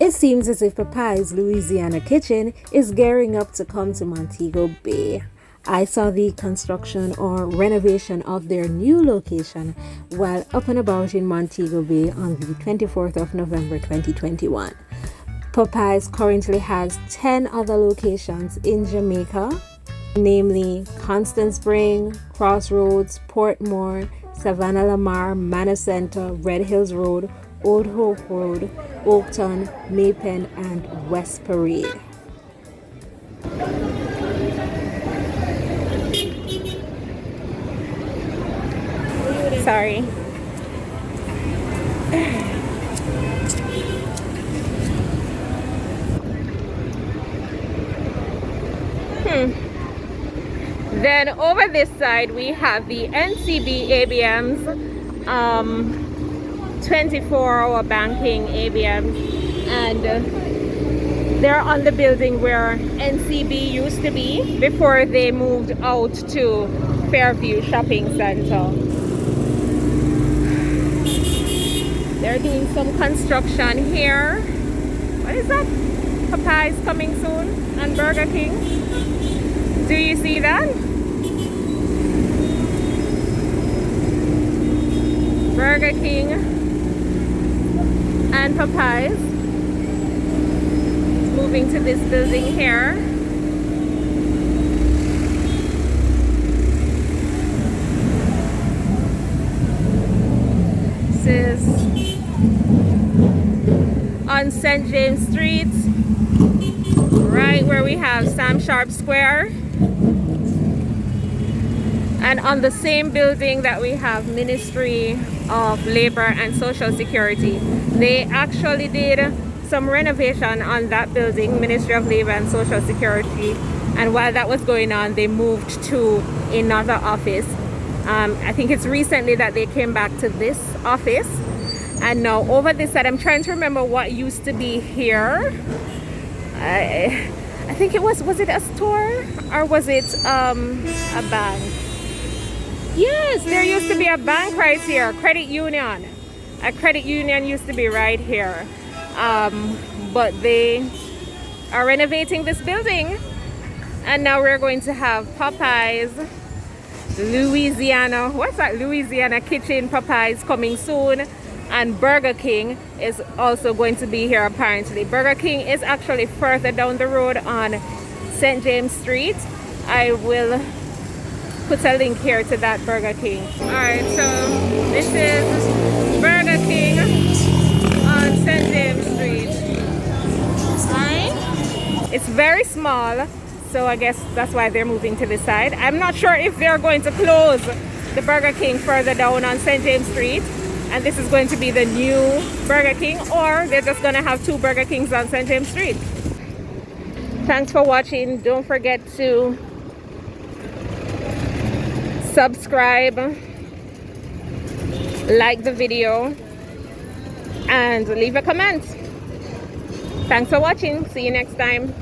It seems as if Popeyes Louisiana Kitchen is gearing up to come to Montego Bay. I saw the construction or renovation of their new location while up and about in Montego Bay on the 24th of November 2021. Popeyes currently has 10 other locations in Jamaica, namely Constant Spring, Crossroads, Portmore, Savannah Lamar, Manor Center, Red Hills Road, Old Hope Road, Oakton, Maypen, and West Parade. Sorry. Then over this side we have the NCB ABMs, 24-hour banking ABMs, and they're on the building where NCB used to be before they moved out to Fairview Shopping Center. They're doing some construction here. What is that? Popeyes coming soon and Burger King. Do you see that? Burger King and Popeyes moving to this building here. This is on St. James Street, right where we have Sam Sharp Square. And on the same building that we have Ministry of Labor and Social Security. They actually did some renovation on that building, Ministry of Labor and Social Security. And while that was going on, they moved to another office. I think it's recently that they came back to this office. And now over this side, I'm trying to remember what used to be here. I think it was it a store or was it a bank? Yes, there used to be a bank right here, credit union. A credit union used to be right here. But they are renovating this building. And now we're going to have Popeyes Louisiana, what's that? Louisiana Kitchen, Popeyes coming soon. And Burger King is also going to be here apparently. Burger King is actually further down the road on St. James Street. I will put a link here to that Burger King. Alright, so this is Burger King on St. James Street. Alright. It's very small, so I guess that's why they're moving to this side. I'm not sure if they're going to close the Burger King further down on St. James Street and this is going to be the new Burger King, or they're just going to have two Burger Kings on St. James Street. Thanks for watching. Don't forget to subscribe, like the video, and leave a comment. Thanks for watching. See you next time.